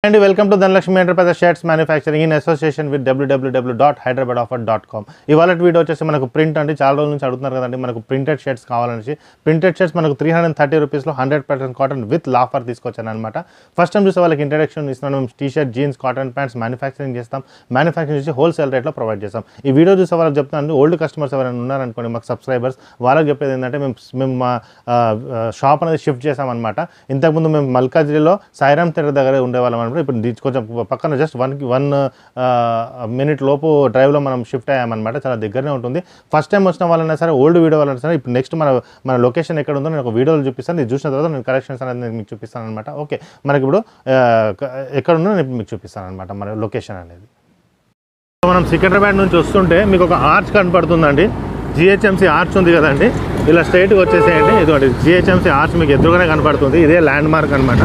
And welcome to Dhanalakshmi Enterprises Shirts Manufacturing in association with www.hyderabadoffer.com. ఇవాళ video వచ్చేసి మనకు print అంటే చాలా రోజుల నుంచి అడుగుతున్నారు కదండి, మనకు ప్రింటెడ్ షర్ట్స్ కావాలని. ప్రింటెడ్ షర్ట్స్ మనకు 330 రూపీస్లో 100% కాటన్ విత్ లాఫర్ తీసుకొచ్చాను అనమాట. ఫస్ట్ టైం చూసే వాళ్ళకి ఇంట్రడక్షన్ ఇస్తున్నాను. మేము T shirt, jeans, cotton pants manufacturing చేస్తాం. మ్యానుఫ్యాక్చరింగ్ చేసి హోల్సేల్ రేట్లో ప్రొవైడ్ చేస్తాం. ఈ వీడియో చూసే వాళ్ళకి చెప్తాను, ఓల్డ్ కస్టమర్స్ ఎవరైనా ఉన్నారనుకోండి, మాకు సబ్స్క్రైబర్స్, వాళ్ళకి చెప్పేది ఏంటంటే మేము మా షాప్ అనేది షిఫ్ట్ చేసామన్నమాట. ఇంతకుముందు మేము మల్కాజ్గిరిలో సాయిరామ్ థియేటర్ దగ్గర ఉండేవాళ్ళం అనమాట. ఇప్పుడు కొంచెం పక్కన జస్ట్ 1 మినిట్ లోపు డ్రైవ్లో మనం షిఫ్ట్ అయ్యామన్నమాట. చాలా దగ్గరనే ఉంటుంది. ఫస్ట్ టైం వచ్చిన వాళ్ళైనా సరే, ఓల్డ్ వీడియో వాళ్ళైనా సరే, ఇప్పుడు నెక్స్ట్ మన లొకేషన్ ఎక్కడ ఉందో నేను ఒక వీడియోలో చూపిస్తాను. ఇది చూసిన తర్వాత నేను కలెక్షన్స్ అనేది మీకు చూపిస్తాను అనమాట. ఓకే, మనకి ఇప్పుడు ఎక్కడ ఉందో నేను మీకు చూపిస్తాను అనమాట మన లొకేషన్ అనేది. మనం సికింద్రాబాద్ నుంచి వస్తుంటే మీకు ఒక ఆర్చ్ కనపడుతుందండి. జిహెచ్ఎంసీ ఆర్చ్ ఉంది కదండి, ఇలా స్ట్రైట్గా వచ్చేసేయండి. ఇదిగోండి జిహెచ్ఎంసీ ఆర్చ్ మీకు ఎదురుగానే కనపడుతుంది. ఇదే ల్యాండ్ మార్క్ అనమాట.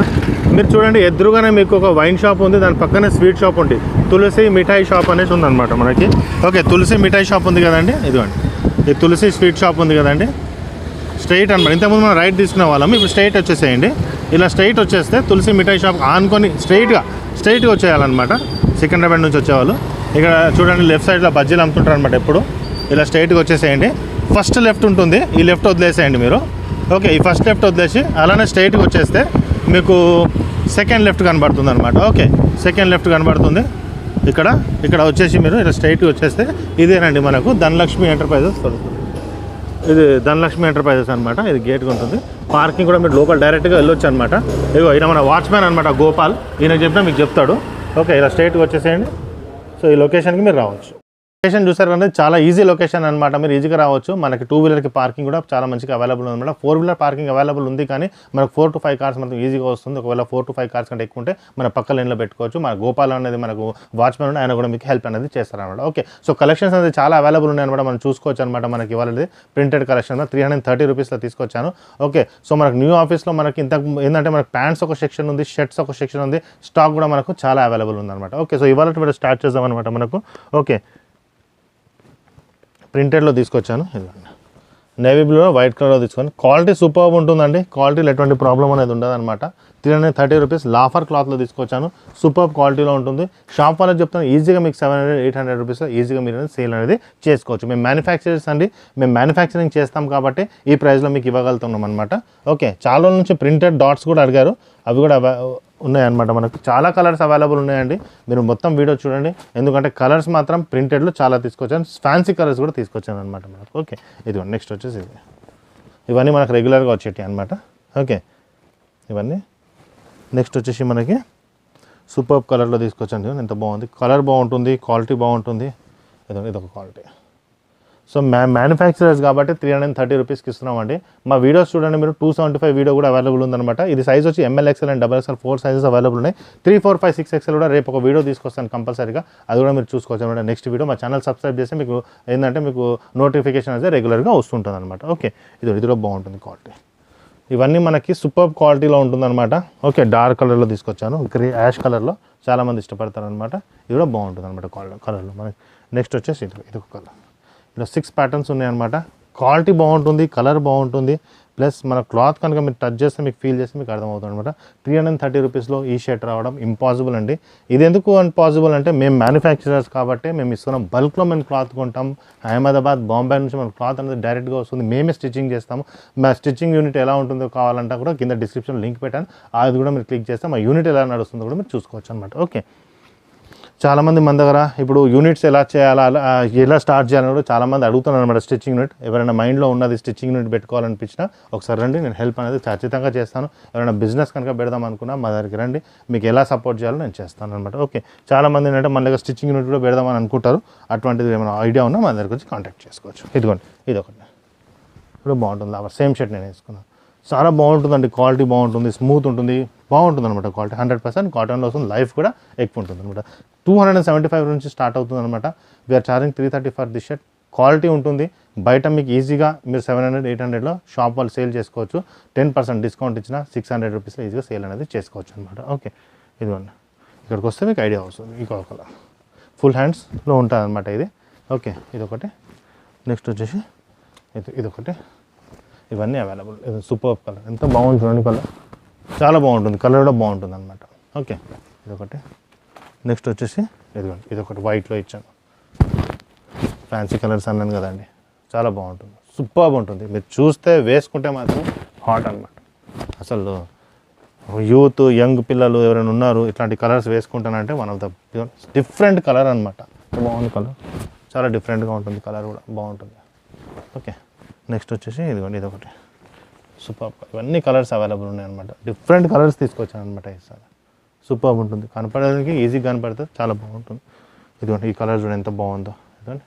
మీరు చూడండి, ఎదురుగానే మీకు ఒక వైన్ షాప్ ఉంది, దాని పక్కనే స్వీట్ షాప్ ఉంది. తులసి మిఠాయి షాప్ అనేసి ఉందన్నమాట మనకి. ఓకే, తులసి మిఠాయి షాప్ ఉంది కదండి, ఇదిగోండి ఈ తులసి స్వీట్ షాప్ ఉంది కదండి. స్ట్రైట్ అనమాట. ఇంతకుముందు మనం రైట్ తీసుకునే వాళ్ళం, ఇప్పుడు స్ట్రైట్ వచ్చేసేయండి. ఇలా స్ట్రైట్ వచ్చేస్తే తులసి మిఠాయి షాప్ ఆనుకొని స్ట్రైట్గా వచ్చేయాలన్నమాట. సికింద్రాబాద్ నుంచి వచ్చేవాళ్ళు ఇక్కడ చూడండి, లెఫ్ట్ సైడ్లో బజ్జీలు అమ్ముతుంటారు అనమాట. ఎప్పుడు ఇలా స్ట్రైట్గా వచ్చేసేయండి. ఫస్ట్ లెఫ్ట్ ఉంటుంది, ఈ లెఫ్ట్ వదిలేసేయండి మీరు. ఓకే, ఈ ఫస్ట్ లెఫ్ట్ వదిలేసి అలానే స్ట్రైట్గా వచ్చేస్తే మీకు సెకండ్ లెఫ్ట్ కనబడుతుంది అనమాట. ఓకే, సెకండ్ లెఫ్ట్ కనబడుతుంది. ఇక్కడ వచ్చేసి మీరు ఇలా స్ట్రైట్గా వచ్చేస్తే ఇదేనండి మనకు ధనలక్ష్మి ఎంటర్ప్రైజెస్. ఇది ధనలక్ష్మి ఎంటర్ప్రైజెస్ అనమాట. ఇది గేట్గా ఉంటుంది. పార్కింగ్ కూడా మీరు లోపల డైరెక్ట్గా వెళ్ళొచ్చు అనమాట. ఇదిగో ఈయన మన వాచ్మ్యాన్ అనమాట, గోపాల్. ఈయన చెప్పినా మీకు చెప్తాడు. ఓకే, ఇలా స్ట్రైట్గా వచ్చేసేయండి. సో ఈ లొకేషన్కి మీరు రావచ్చు. లొకేషన్ చూసారు అంటే చాలా ఈజీ లొకేషన్ అనమాట. మీరు ఈజీగా రావచ్చు. మనకి 2 వీలర్కి పార్కింగ్ కూడా చాలా మంచిగా అవైలబుల్ ఉందన్నమాట. 4 వీలర్ పార్కింగ్ అవైలబుల్ ఉంది, కానీ మనకు 4 to 5 కార్స్ మనకు ఈజీగా వస్తుంది. ఒకవేళ 4 to 5 కార్స్ కంటే ఎక్కువ ఉంటే మన పక్క లైన్లో పెట్టుకోవచ్చు. మన గోపాల్ అనేది మనకు వాచ్మెన్ ఉంటే ఆయన కూడా మీకు హెల్ప్ అనేది చేస్తారనమాట. ఓకే, సో కలెక్షన్స్ అనేది చాలా అవైలబుల్ ఉన్నాయి అనమాట. మనం చూసుకోవచ్చు అనమాట. మనకి ఇవాళ ప్రింటెడ్ కలెక్షన్ 330 రూపీస్లో తీసుకొచ్చాను. ఓకే, సో మనకు న్యూ ఆఫీస్లో మనకి ఏంటంటే మనకు ప్యాంట్స్ ఒక సెక్షన్ ఉంది, షర్ట్స్ ఒక సెక్షన్ ఉంది. స్టాక్ కూడా మనకు చాలా అవైలబుల్ ఉందన్నమాట. ఓకే, సో ఇవాళ వీడియో స్టార్ట్ చేద్దాం అనమాట మనకు. ఓకే, ప్రింటెడ్లో తీసుకొచ్చాను. నేవీ బ్లూలో వైట్ కలర్లో తీసుకొని క్వాలిటీ సూపర్ ఉంటుందండి. క్వాలిటీలో ఎటువంటి ప్రాబ్లం అనేది ఉండదు అనమాట. 330 రూపీస్ లాఫర్ క్లాత్లో తీసుకొచ్చాను. సూపర్ క్వాలిటీలో ఉంటుంది. షాప్ వాళ్ళకి చెప్తాను, ఈజీగా మీకు 700-800 రూపీస్లో ఈజీగా మీరు సేల్ అనేది చేసుకోవచ్చు. మేము మ్యానుఫ్యాక్చరర్స్ అండి, మేము మ్యానుఫ్యాక్చరింగ్ చేస్తాం కాబట్టి ఈ ప్రైస్లో మీకు ఇవ్వగలుగుతున్నాం అనమాట. ఓకే, చాలా రోజుల నుంచి ప్రింటెడ్ డాట్స్ కూడా అడిగారు, అవి కూడా ఉన్నాయన్నమాట. మనకు చాలా కలర్స్ అవైలబుల్ ఉన్నాయండి. మీరు మొత్తం వీడియో చూడండి, ఎందుకంటే కలర్స్ మాత్రం ప్రింటెడ్లో చాలా తీసుకొచ్చాను. ఫ్యాన్సీ కలర్స్ కూడా తీసుకొచ్చాను అనమాట మనకు. ఓకే, ఇది నెక్స్ట్ వచ్చేసి ఇవన్నీ మనకు రెగ్యులర్గా వచ్చేటి అనమాట. ఓకే, ఇవన్నీ నెక్స్ట్ వచ్చేసి మనకి సూపర్ కలర్లో తీసుకొచ్చాను. ఎంత బాగుంది, కలర్ బాగుంటుంది, క్వాలిటీ బాగుంటుంది. ఇదొక క్వాలిటీ. సో మ్యానుఫ్యాక్చరర్స్ కాబట్టి 330 రూపీస్కి ఇస్తున్నామండి. మా వీడియోస్ చూడండి మీరు, 275 వీడియో కూడా అవైలబుల్ ఉందన్నమాట. ఇది సైజ్ వచ్చి ML, XL and XXL 4 sizes available ఉన్నాయి. 3, 4, 5, 6 XL కూడా రేపు ఒక వీడియో తీసుకొస్తాను కంపల్సరీగా. అది కూడా మీరు చూసుకోవచ్చు అనమాట. నెక్స్ట్ వీడియో మా ఛానల్ సబ్స్క్రైబ్ చేస్తే మీకు ఏంటంటే మీకు నోటిఫికేషన్ అయితే రెగ్యులర్గా వస్తుంటుంది అనమాట. ఓకే, ఇది కూడా బాగుంటుంది క్వాలిటీ. ఇవన్నీ మనకి సూపర్ క్వాలిటీలో ఉంటుందన్నమాట. ఓకే, డార్క్ కలర్లో తీసుకొచ్చాను, యాష్ కలర్లో చాలామంది ఇష్టపడతారనమాట. ఇది కూడా బాగుంటుంది అనమాట కలర్లో. మనకి నెక్స్ట్ వచ్చేసి ఇది ఒక కలర్. ఇలా 6 ప్యాటర్న్స్ ఉన్నాయన్నమాట. క్వాలిటీ బాగుంటుంది, కలర్ బాగుంటుంది. ప్లస్ మన క్లాత్ కనుక మీరు టచ్ చేస్తే మీకు ఫీల్ చేస్తే మీకు అర్థమవుతుంది అనమాట. 330 రూపీస్లో ఈ షర్ట్ రావడం ఇంపాసిబుల్ అండి. ఇది ఎందుకు ఇంపాసిబుల్ అంటే మేము మ్యానుఫ్యాక్చరర్స్ కాబట్టి మేము ఇస్తున్నాం. బల్క్లో మేము క్లాత్ కొంటాం. అహ్మదాబాద్, బాంబే నుంచి మన క్లాత్ అనేది డైరెక్ట్గా వస్తుంది. మేమే స్టిచ్చింగ్ చేస్తాము. మా స్టిచ్చింగ్ యూనిట్ ఎలా ఉంటుందో కావాలంటే కూడా కింద డిస్క్రిప్షన్ లింక్ పెట్టాను, అది కూడా మీరు క్లిక్ చేస్తే మా యూనిట్ ఎలా నడుస్తుందో కూడా మీరు చూసుకోవచ్చు అనమాట. ఓకే, చాలామంది మన దగ్గర ఇప్పుడు యూనిట్స్ ఎలా చేయాలా, ఎలా స్టార్ట్ చేయాలని కూడా చాలామంది అడుగుతున్నారు అనమాట. స్టిచ్చింగ్ యూనిట్ ఎవరైనా మైండ్లో ఉన్నది స్టిచ్చింగ్ యూనిట్ పెట్టుకోవాలనిపించినా ఒకసారి రండి, నేను హెల్ప్ అనేది ఖచ్చితంగా చేస్తాను. ఎవరైనా బిజినెస్ కనుక పెడదాం అనుకున్నా మా దగ్గరికి రండి, మీకు ఎలా సపోర్ట్ చేయాలో నేను చేస్తాను అనమాట. ఓకే, చాలామంది ఏంటంటే మన దగ్గర స్టిచ్చింగ్ యూనిట్ కూడా పెడదామని అనుకుంటారు. అటువంటిది ఏమైనా ఐడియా ఉన్నా మా దగ్గరికి వచ్చి కాంటాక్ట్ చేసుకోవచ్చు. ఇదిగోండి, ఇది ఒకటి ఇప్పుడు బాగుంటుంది. సేమ్ షర్ట్ నేను వేసుకున్నాను. చాలా బాగుంటుందండి, క్వాలిటీ బాగుంటుంది, స్మూత్ ఉంటుంది, బాగుంటుంది అనమాట. క్వాలిటీ 100% కాటన్లో వస్తుంది. లైఫ్ కూడా ఎక్కువ ఉంటుంది అనమాట. 275 నుంచి స్టార్ట్ అవుతుంది అనమాట. We're charging 330 for this shirt. Quality ఉంటుంది. బయట మీకు ఈజీగా మీరు 700-800లో షాప్ వాళ్ళు సేల్ చేసుకోవచ్చు. 10% డిస్కౌంట్ ఇచ్చిన 600 రూపీస్లో ఈజీగా సేల్ అనేది చేసుకోవచ్చు అనమాట. ఓకే, ఇదిగోండి, ఇక్కడికి వస్తే మీకు ఐడియా వస్తుంది. ఇంకొక కలర్ ఫుల్ హ్యాండ్స్లో ఉంటుంది అనమాట ఇది. ఓకే, ఇదొకటి. నెక్స్ట్ వచ్చేసి ఇదొకటి. ఇవన్నీ అవైలబుల్. ఇది సూపర్ కలర్, ఎంత బాగుంటుంది కలర్, చాలా బాగుంటుంది. కలర్ కూడా బాగుంటుంది అనమాట. ఓకే, ఇదొకటి. నెక్స్ట్ వచ్చేసి ఇదిగోండి, ఇదొకటి వైట్లో ఇచ్చాను. ఫ్యాన్సీ కలర్స్ అన్నాను కదండి, చాలా బాగుంటుంది, సూపర్బ్ ఉంటుంది. మీరు చూస్తే వేసుకుంటే మాత్రం హాట్ అనమాట. అసలు యూత్ యంగ్ పిల్లలు ఎవరైనా ఉన్నారు ఇట్లాంటి కలర్స్ వేసుకుంటానంటే one of the different colour అనమాట. బాగుంది కలర్, చాలా డిఫరెంట్గా ఉంటుంది కలర్ కూడా బాగుంటుంది. ఓకే, నెక్స్ట్ వచ్చేసి ఇదిగోండి, ఇదొకటి సూపర్. ఇవన్నీ కలర్స్ అవైలబుల్ ఉన్నాయి అనమాట. డిఫరెంట్ కలర్స్ తీసుకొచ్చాను అనమాట ఈసారి. సూపర్ ఉంటుంది, కనపడడానికి ఈజీగా కనపడుతుంది, చాలా బాగుంటుంది. ఇదిగోండి ఈ కలర్ చూడండి ఎంత బాగుందో. ఇదిగోండి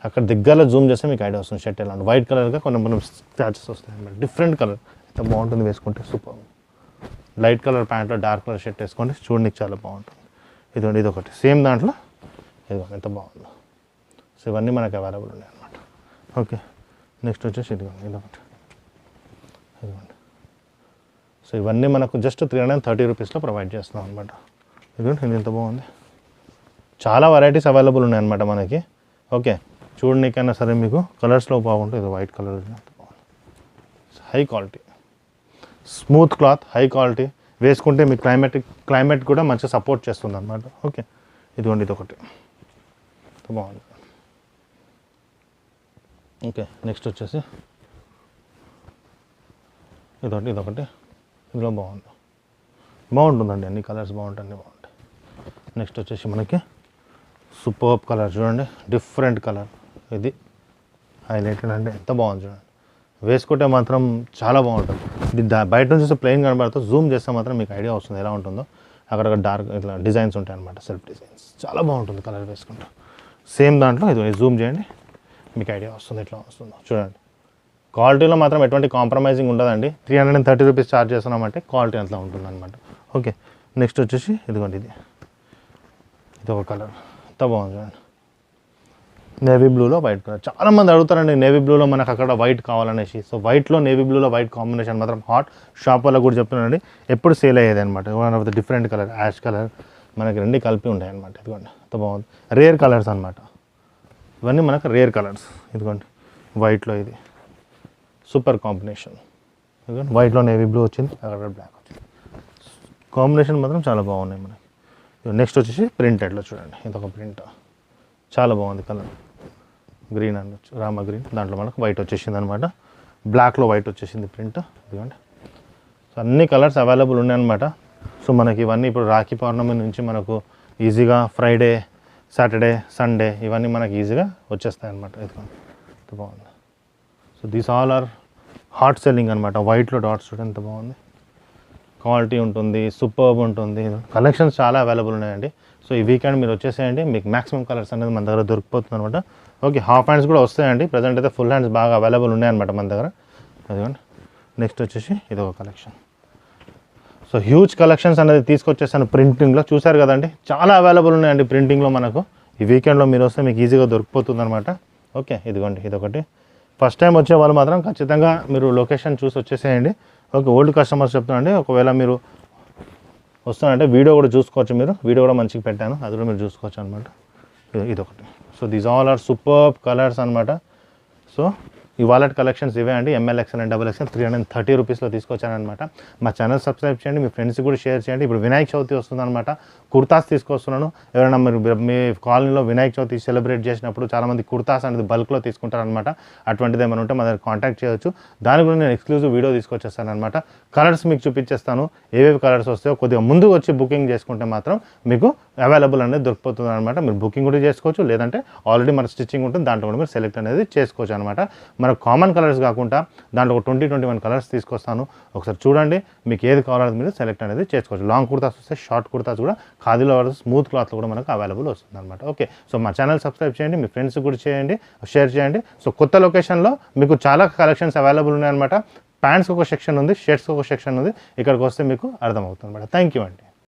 అక్కడ దగ్గరలో జూమ్ చేస్తే మీకు ఐడియా వస్తుంది షర్ట్ ఎలా ఉంటుంది. వైట్ కలర్గా కొన్ని స్క్రాచెస్ వస్తాయి అనమాట. డిఫరెంట్ కలర్, ఎంత బాగుంటుంది వేసుకుంటే, సూపర్. లైట్ కలర్ ప్యాంట్లో డార్క్ కలర్ షర్ట్ వేసుకోండి, చూడడానికి చాలా బాగుంటుంది. ఇదిగోండి ఇదొకటి సేమ్ దాంట్లో, ఇదిగోండి ఎంత బాగుందో. సో ఇవన్నీ మనకు అవైలబుల్ ఉన్నాయి అనమాట. ఓకే, నెక్స్ట్ వచ్చేసి ఇదిగోండి ఇదొకటి, ఇదిగోండి. సో ఇవన్నీ మనకు జస్ట్ 330 రూపీస్లో ప్రొవైడ్ చేస్తున్నాం అనమాట. ఇదిగోండి ఇది ఎంత బాగుంది, చాలా వెరైటీస్ అవైలబుల్ ఉన్నాయి అనమాట మనకి. ఓకే, చూడడానికైనా సరే మీకు కలర్స్లో బాగుంటుంది. ఇది white colour, high quality, smooth cloth, high quality. వేసుకుంటే మీ క్లైమేట్ కూడా మంచిగా సపోర్ట్ చేస్తుంది అనమాట. ఓకే, ఇదిగోండి ఇదొకటి బాగుంది. ఓకే, నెక్స్ట్ వచ్చేసి ఇదొకటి ఇందులో బాగుంటుందండి, అన్ని కలర్స్ బాగుంటాయి, అన్నీ బాగుంటాయి. నెక్స్ట్ వచ్చేసి మనకి సూపర్బ్ కలర్ చూడండి, డిఫరెంట్ కలర్. ఇది హైలైటెడ్ అంటే ఎంత బాగుంది చూడండి, వేసుకుంటే మాత్రం చాలా బాగుంటుంది. ఇది బయట నుంచి చూస్తే ప్లెయిన్ కనబడుతుంది, జూమ్ చేస్తే మాత్రం మీకు ఐడియా వస్తుంది ఎలా ఉంటుందో. అక్కడ డార్క్ ఇట్లా డిజైన్స్ ఉంటాయి అనమాట, సెల్ఫ్ డిజైన్స్, చాలా బాగుంటుంది కలర్ వేసుకుంటే. సేమ్ దాంట్లో ఇది జూమ్ చేయండి, మీకు ఐడియా వస్తుంది ఎట్లా వస్తుందో చూడండి. క్వాలిటీలో మాత్రం ఎటువంటి కాంప్రమైజింగ్ ఉండదండి. 330 రూపీస్ ఛార్జ్ చేస్తున్నామంటే క్వాలిటీ అట్లా ఉంటుంది అనమాట. ఓకే, నెక్స్ట్ వచ్చేసి ఇదిగోండి ఇది ఒక కలర్, ఎంత బాగుంది చూడండి, నేవీ బ్లూలో వైట్ కలర్. చాలామంది అడుగుతారండి నేవీ బ్లూలో మనకు అక్కడ వైట్ కావాలనేసి. సో వైట్లో నేవీ బ్లూలో వైట్ కాంబినేషన్ మాత్రం హాట్. షాప్ వల్ల కూడా చెప్తున్నానండి, ఎప్పుడు సేల్ అయ్యేది అనమాట. One of the different colour, ash colour, మనకి రెండు కలిపి ఉంటాయి అనమాట. ఇదిగోండి ఎంత బాగుంది, రేర్ కలర్స్ అనమాట ఇవన్నీ, మనకు రేర్ కలర్స్. ఇదిగోండి వైట్లో ఇది సూపర్ కాంబినేషన్. ఇదిగోండి వైట్లో నేవీ బ్లూ వచ్చింది, అక్కడ బ్లాక్ వచ్చింది, కాంబినేషన్ మాత్రం చాలా బాగున్నాయి మనకి. నెక్స్ట్ వచ్చేసి ప్రింటెడ్లో చూడండి, ఇదొక ప్రింట్, చాలా బాగుంది కలర్, గ్రీన్ అనొచ్చు, రామ గ్రీన్. దాంట్లో మనకు వైట్ వచ్చేసింది అనమాట, బ్లాక్లో వైట్ వచ్చేసింది ప్రింట్. ఇదిగోండి, సో అన్ని కలర్స్ అవైలబుల్ ఉన్నాయన్నమాట. సో మనకి ఇవన్నీ ఇప్పుడు రాఖీ పౌర్ణమి నుంచి మనకు ఈజీగా ఫ్రైడే, సాటర్డే, సండే ఇవన్నీ మనకి ఈజీగా వచ్చేస్తాయి అనమాట. ఇదిగోండి ఎంత బాగుంది. So these all or hot selling అనమాట. వైట్లో డాట్స్ చూడండి ఎంత బాగుంది, క్వాలిటీ ఉంటుంది, సూపర్బ్ ఉంటుంది. కలెక్షన్స్ చాలా అవైలబుల్ ఉన్నాయండి. సో ఈ వీకెండ్ మీరు వచ్చేసేయండి, మీకు మ్యాక్సిమం కలర్స్ అనేది మన దగ్గర దొరికిపోతుంది అనమాట. ఓకే, హాఫ్ హ్యాండ్స్ కూడా వస్తాయండి, ప్రజెంట్ అయితే ఫుల్ హ్యాండ్స్ బాగా అవైలబుల్ ఉన్నాయన్నమాట మన దగ్గర. అదిగోండి, నెక్స్ట్ వచ్చేసి ఇదొక కలెక్షన్. సో హ్యూజ్ కలెక్షన్స్ అనేది తీసుకొచ్చేసాను ప్రింటింగ్లో, చూసారు కదండి, చాలా అవైలబుల్ ఉన్నాయండి ప్రింటింగ్లో మనకు. ఈ వీకెండ్లో మీరు వస్తే మీకు ఈజీగా దొరికిపోతుంది అనమాట. ఓకే, ఇదిగోండి ఇదొకటి. ఫస్ట్ టైం వచ్చే వాళ్ళు మాత్రం ఖచ్చితంగా మీరు లొకేషన్ చూసి వచ్చేసేయండి. ఓకే, ఓల్డ్ కస్టమర్స్ చెప్తున్నాండి, ఒకవేళ మీరు వస్తానంటే వీడియో కూడా చూసుకోవచ్చు, మీరు వీడియో కూడా మంచిగా పెట్టాను, అది కూడా మీరు చూసుకోవచ్చు అనమాట. ఇదొకటి. So these all are superb colours అనమాట. సో ఈ వాలెట్ కలెక్షన్స్ ఇవే అండి, ML XL అండ్ XXL 330 రూపీస్లో తీసుకొచ్చానమాట. మా ఛానల్ సబ్స్క్రైబ్ చేయండి, మీ ఫ్రెండ్స్ కూడా షేర్ చేయండి. ఇప్పుడు వినాయక చవితి వస్తుందన్నమాట, కుర్తాస్ తీసుకొస్తున్నాను. ఎవరైనా మీరు మీ కాలనీలో వినాయక చవితి సెలబ్రేట్ చేసినప్పుడు చాలామంది కుర్తాస్ అనేది బల్క్లో తీసుకుంటారనమాట. అటువంటిది ఏమైనా ఉంటే మా దగ్గర కాంటాక్ట్ చేయొచ్చు. దాని గురించి నేను ఎక్స్క్లూజివ్ వీడియో తీసుకొచ్చేస్తాను అనమాట. కలర్స్ మీకు చూపించేస్తాను, ఏవేవి కలర్స్ వస్తాయో. కొద్దిగా ముందు వచ్చి బుకింగ్ చేసుకుంటే మాత్రం మీకు అవైలబుల్ అనేది దొరికిపోతుంది అనమాట. మీరు బుకింగ్ కూడా చేసుకోవచ్చు, లేదంటే ఆల్రెడీ మన స్టిచ్చింగ్ ఉంటుంది, దాంట్లో కూడా మీరు సెలెక్ట్ అనేది చేసుకోవచ్చు అనమాట. మనకు కామన్ కలర్స్ కాకుండా దాంట్లో ఒక 20-21 కలర్స్ తీసుకొస్తాను. ఒకసారి చూడండి, మీకు ఏది కావాలో మీరు సెలెక్ట్ అనేది చేసుకోవచ్చు. లాంగ్ కుర్తాస్ వస్తే, షార్ట్ కుర్తాస్ కూడా ఖాదీలో స్మూత్ క్లాత్లో కూడా మనకు అవైలబుల్ వస్తుంది అనమాట. ఓకే, సో మా ఛానల్ సబ్స్క్రైబ్ చేయండి, మీ ఫ్రెండ్స్ కూడా చేయండి, షేర్ చేయండి. సో కొత్త లొకేషన్లో మీకు చాలా కలెక్షన్స్ అవైలబుల్ ఉన్నాయన్నమాట. ప్యాంట్స్కి ఒక సెక్షన్ ఉంది, షర్ట్స్కి ఒక సెక్షన్ ఉంది. ఇక్కడికి వస్తే మీకు అర్థమవుతుంది అనమాట. థ్యాంక్ యూ అండి.